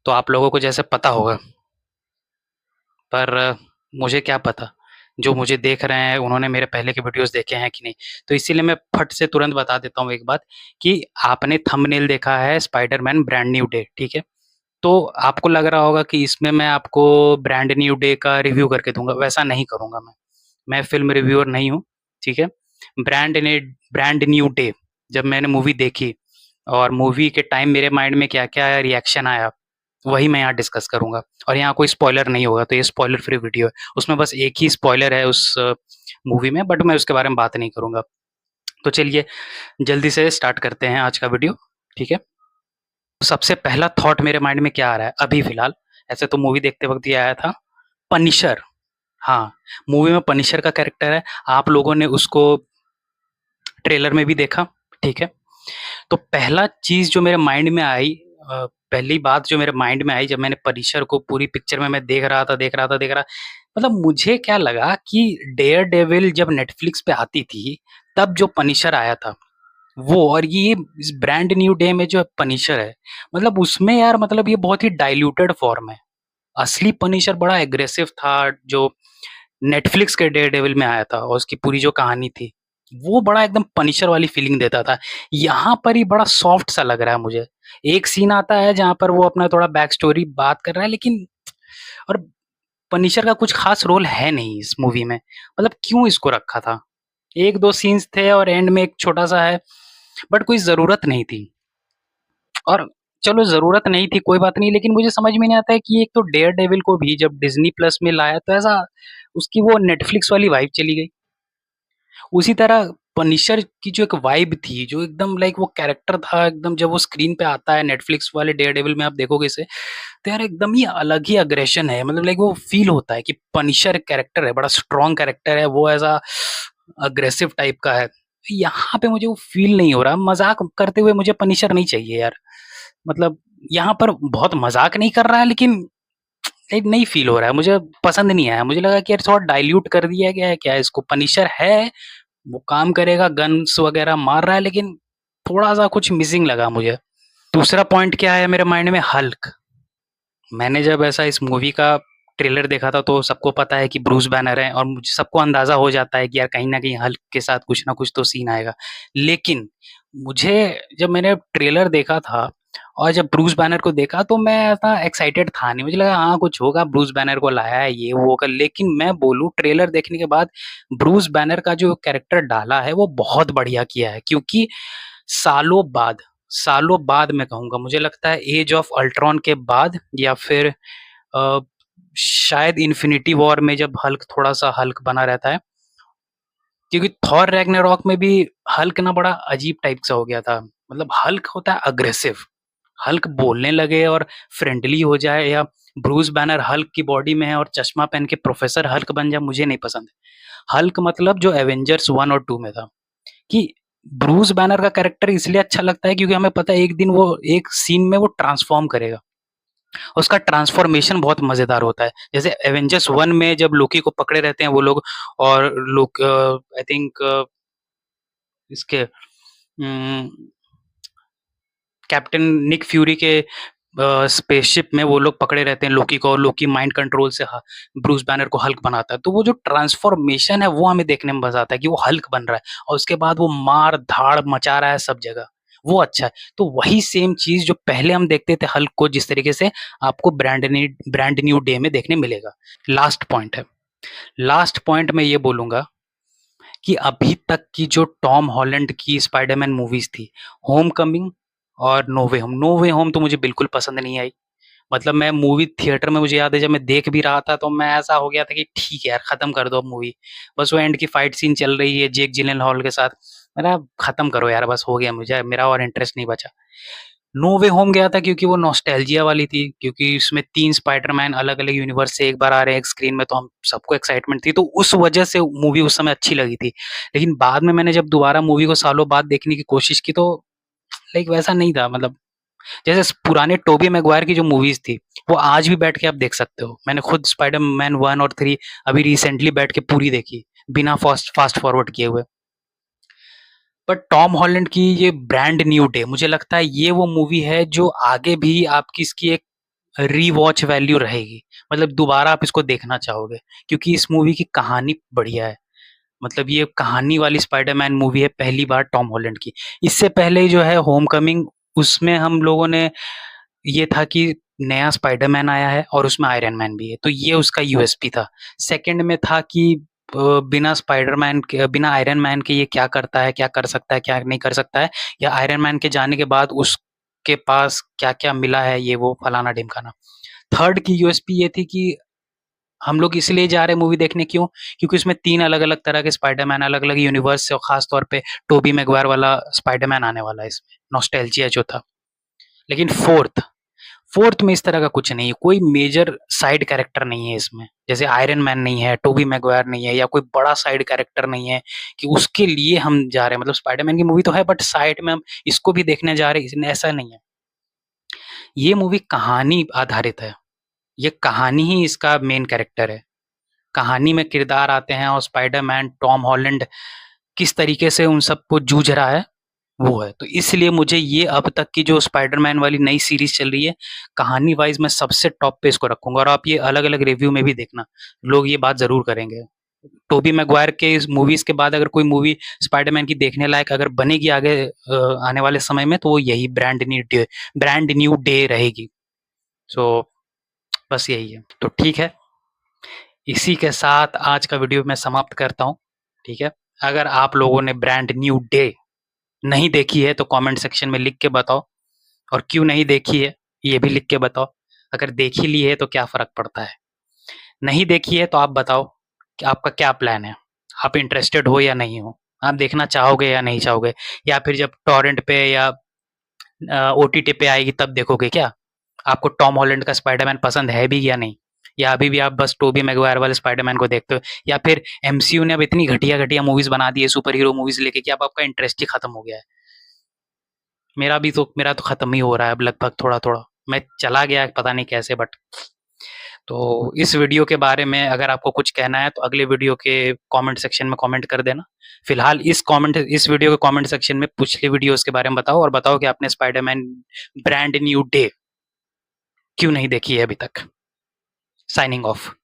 तो आप लोगों को जैसे पता होगा, पर मुझे क्या पता, जो मुझे देख रहे हैं उन्होंने मेरे पहले के वीडियोस देखे हैं कि नहीं। तो इसीलिए मैं फट से तुरंत बता देता हूँ एक बात, कि आपने थंबनेल देखा है स्पाइडरमैन ब्रांड न्यू डे, ठीक है? तो आपको लग रहा होगा कि इसमें मैं आपको ब्रांड न्यू डे का रिव्यू करके दूंगा, वैसा नहीं करूंगा मैं फिल्म रिव्यूअर नहीं हूँ, ठीक है? ब्रांड न्यू डे जब मैंने मूवी देखी और मूवी के टाइम मेरे माइंड में क्या क्या रिएक्शन आया, वही मैं यहाँ डिस्कस करूंगा। और यहाँ कोई स्पॉइलर नहीं होगा, तो ये स्पॉइलर फ्री वीडियो है। उसमें बस एक ही स्पॉइलर है उस मूवी में, बट मैं उसके बारे में बात नहीं करूंगा। तो चलिए जल्दी से स्टार्ट करते हैं आज का वीडियो, ठीक है? तो सबसे पहला थॉट मेरे माइंड में क्या आ रहा है अभी फिलहाल, ऐसे तो मूवी देखते वक्त ये आया था, पनिशर। हाँ, मूवी में पनिशर का कैरेक्टर है, आप लोगों ने उसको ट्रेलर में भी देखा, ठीक है? तो पहला चीज़ जो मेरे माइंड में आई, पहली बात जो मेरे माइंड में आई जब मैंने पनिशर को पूरी पिक्चर में मैं देख रहा, मतलब मुझे क्या लगा कि डेयर डेविल जब नेटफ्लिक्स पे आती थी, तब जो पनिशर आया था वो, और ये इस ब्रांड न्यू डे में जो पनिशर है, मतलब उसमें यार, मतलब ये बहुत ही डाइल्यूटेड फॉर्म है। असली पनिशर बड़ा एग्रेसिव था, जो नेटफ्लिक्स के डेयर डेविल में आया था, और उसकी पूरी जो कहानी थी वो बड़ा एकदम पनिशर वाली फीलिंग देता था। यहाँ पर ही बड़ा सॉफ्ट सा लग रहा है मुझे। एक सीन आता है जहाँ पर वो अपना थोड़ा बैक स्टोरी बात कर रहा है, लेकिन और पनिशर का कुछ खास रोल है नहीं इस मूवी में, मतलब क्यों इसको रखा था? एक दो सीन्स थे और एंड में एक छोटा सा है, बट कोई जरूरत नहीं थी। और चलो ज़रूरत नहीं थी, कोई बात नहीं, लेकिन मुझे समझ में नहीं आता है कि एक तो डेयर डेविल को भी जब डिज़नी प्लस में लाया तो ऐसा उसकी वो नेटफ्लिक्स वाली वाइब चली गई। उसी तरह पनिशर की जो एक वाइब थी, जो एकदम लाइक वो कैरेक्टर था एकदम, जब वो स्क्रीन पे आता है नेटफ्लिक्स वाले डेयर डेविल में आप देखोगे इसे, तो यार एकदम ही अलग ही अग्रेशन है, मतलब लाइक वो फील होता है कि पनिशर कैरेक्टर है, बड़ा स्ट्रॉन्ग कैरेक्टर है, वो ऐसा अग्रेसिव टाइप का है। यहाँ पे मुझे वो फील नहीं हो रहा, मज़ाक करते हुए मुझे पनिशर नहीं चाहिए यार। मतलब यहाँ पर बहुत मज़ाक नहीं कर रहा है, लेकिन एक नहीं फ़ील हो रहा है, मुझे पसंद नहीं आया। मुझे लगा कि यार थोड़ा डाइल्यूट कर दिया गया है क्या इसको, पनिशर है, वो काम करेगा, गन्स वग़ैरह मार रहा है, लेकिन थोड़ा-सा कुछ मिसिंग लगा मुझे। दूसरा पॉइंट क्या है मेरे माइंड में, हल्क। मैंने जब ऐसा इस मूवी का ट्रेलर देखा था तो सबको पता है कि ब्रूस बैनर है, और मुझे सबको अंदाज़ा हो जाता है कि यार कहीं न कहीं हल्क के साथ कुछ ना कुछ तो सीन आएगा। लेकिन मुझे, जब मैंने ट्रेलर देखा था और जब ब्रूस बैनर को देखा, तो मैं ऐसा एक्साइटेड था नहीं। मुझे लगा हाँ, कुछ होगा, ब्रूस बैनर को लाया है, ये वो होगा। लेकिन मैं बोलूँ, ट्रेलर देखने के बाद ब्रूस बैनर का जो कैरेक्टर डाला है वो बहुत बढ़िया किया है, क्योंकि सालों बाद, सालों बाद मैं कहूँगा, मुझे लगता है एज ऑफ अल्ट्रॉन के बाद, या फिर अ, शायद इन्फिनिटी वॉर में जब हल्क थोड़ा-सा हल्क बना रहता है, क्योंकि थॉर रैग्नारॉक में भी हल्क ना बड़ा अजीब टाइप सा हो गया था। मतलब हल्क होता है अग्रेसिव, हल्क बोलने लगे और फ्रेंडली हो जाए, या ब्रूस बैनर हल्क की बॉडी में है और चश्मा पहन के प्रोफेसर हल्क बन जाए, मुझे नहीं पसंद। हल्क मतलब जो एवेंजर्स 1 और 2 में था, कि ब्रूस बैनर का कैरेक्टर इसलिए अच्छा लगता है क्योंकि हमें पता है एक दिन वो एक सीन में वो ट्रांसफॉर्म करेगा। उसका ट्रांसफॉर्मेशन बहुत मजेदार होता है। जैसे एवेंजर्स 1 में जब लोकी को पकड़े रहते हैं वो लोग, और लोग आई थिंक इसके कैप्टन निक फ्यूरी के स्पेसशिप में वो लोग पकड़े रहते हैं लोकी को, और लोकी माइंड कंट्रोल से ब्रूस बैनर को हल्क बनाता है। तो वो जो ट्रांसफॉर्मेशन है वो हमें देखने में मजा आता है कि वो हल्क बन रहा है, और उसके बाद वो मार धाड़ मचा रहा है सब जगह, वो अच्छा है। तो वही सेम चीज जो पहले हम देखते थे हल्क को जिस तरीके से, आपको ब्रांड न्यू डे में देखने मिलेगा। लास्ट पॉइंट है, लास्ट पॉइंट मैं ये बोलूंगा कि अभी तक की जो टॉम हॉलैंड की स्पाइडरमैन मूवीज थी, होम कमिंग और नो वे होम तो मुझे बिल्कुल पसंद नहीं आई। मतलब मैं मूवी थिएटर में, मुझे याद है जब मैं देख भी रहा था तो मैं ऐसा हो गया था कि ठीक है यार, खत्म कर दो अब मूवी, बस वो एंड की फाइट सीन चल रही है जेक जिलेनहॉल के साथ, मेरा खत्म करो यार, बस हो गया, मुझे मेरा और इंटरेस्ट नहीं बचा। नो वे होम गया था क्योंकि वो नॉस्टैल्जिया वाली थी, क्योंकि इसमें 3 स्पाइडरमैन अलग-अलग यूनिवर्स से एक बार आ रहे हैं एक स्क्रीन में, तो हम सबको एक्साइटमेंट थी, तो उस वजह से मूवी उस समय अच्छी लगी थी। लेकिन बाद में मैंने जब दोबारा मूवी को सालों बाद देखने की कोशिश की, तो लाइक वैसा नहीं था। मतलब जैसे पुराने टोबी मैगवायर की जो मूवीज़ थी, वो आज भी बैठ के आप देख सकते हो। मैंने खुद स्पाइडरमैन 1 और 3 अभी रिसेंटली बैठ के पूरी देखी, बिना फास्ट फॉरवर्ड किए हुए। बट टॉम हॉलैंड की ये ब्रांड न्यू डे, मुझे लगता है ये वो मूवी है जो आगे भी आपकी इसकी एक रीवॉच वैल्यू रहेगी। मतलब दोबारा आप इसको देखना चाहोगे, क्योंकि इस मूवी की कहानी बढ़िया है। मतलब ये कहानी वाली स्पाइडरमैन मूवी है पहली बार टॉम हॉलैंड की। इससे पहले जो है होमकमिंग, उसमें हम लोगों ने ये था कि नया स्पाइडरमैन आया है और उसमें आयरन मैन भी है, तो ये उसका यूएसपी था। सेकंड में था कि बिना स्पाइडरमैन के, बिना आयरन मैन के ये क्या करता है, क्या कर सकता है, क्या नहीं कर सकता है, या आयरन मैन के जाने के बाद उसके पास क्या-क्या मिला है, ये वो फलाना ढिमकाना। थर्ड की यूएसपी ये थी कि हम लोग इसलिए जा रहे हैं मूवी देखने, क्यों? क्योंकि उसमें 3 अलग-अलग तरह के स्पाइडरमैन अलग-अलग यूनिवर्स से, और खास तौर पे टोबी मैguire वाला स्पाइडरमैन आने वाला है इसमें, नॉस्टैल्जिया जो था। लेकिन फोर्थ में इस तरह का कुछ नहीं है, कोई मेजर साइड कैरेक्टर नहीं है इसमें। जैसे आयरन मैन नहीं है, टोबी मैguire नहीं है, या कोई बड़ा साइड कैरेक्टर नहीं है कि उसके लिए हम जा रहे हैं। मतलब स्पाइडरमैन की मूवी तो है, बट साइड में हम इसको भी देखने जा रहे हैं, ऐसा नहीं है। ये मूवी कहानी आधारित है, ये कहानी ही इसका मेन कैरेक्टर है। कहानी में किरदार आते हैं और स्पाइडरमैन, टॉम हॉलैंड किस तरीके से उन सबको जूझ रहा है, वो है। तो इसलिए मुझे ये अब तक की जो स्पाइडरमैन वाली नई सीरीज़ चल रही है, कहानी वाइज़ मैं सबसे टॉप पे इसको रखूँगा, और आप ये अलग-अलग रिव्यू में भी देखना, लोग ये बात ज़रूर करेंगे। टोबी मैguire के इस मूवीज़ के बाद अगर कोई मूवी स्पाइडरमैन की देखने लायक अगर बनेगी आगे आने वाले समय में, तो वो यही ब्रांड न्यू डे रहेगी। सो बस यही है। तो ठीक है, इसी के साथ आज का वीडियो मैं समाप्त करता हूँ, ठीक है? अगर आप लोगों ने ब्रांड न्यू डे नहीं देखी है तो कमेंट सेक्शन में लिख के बताओ, और क्यों नहीं देखी है ये भी लिख के बताओ। अगर देख ही ली है तो क्या फ़र्क पड़ता है? नहीं देखी है तो आप बताओ कि आपका क्या प्लान है? आप इंटरेस्टेड हो या नहीं हो? आप देखना चाहोगे या नहीं चाहोगे? या फिर जब टॉरेंट पे या ओटीटी पे आएगी तब देखोगे क्या? आपको टॉम हॉलैंड का स्पाइडरमैन पसंद है भी या नहीं? या अभी भी आप बस टोबी मैguire वाले स्पाइडरमैन को देखते हो? या फिर एमसीयू ने अब इतनी घटिया-घटिया मूवीज़ बना दी है सुपर हीरो मूवीज़ लेके कि अब आपका इंटरेस्ट ही खत्म हो गया है। मेरा तो खत्म ही हो रहा है अब लगभग थोड़ा-थोड़ा। मैं चला गया पता नहीं कैसे, बट तो इस वीडियो के बारे में अगर आपको कुछ कहना है तो अगले वीडियो के कमेंट सेक्शन में कमेंट कर देना। फिलहाल इस वीडियो के कमेंट सेक्शन में पिछले वीडियोस के बारे में बताओ, और बताओ कि आपने स्पाइडरमैन ब्रांड न्यू डे क्यों नहीं देखी है अभी तक। Signing off.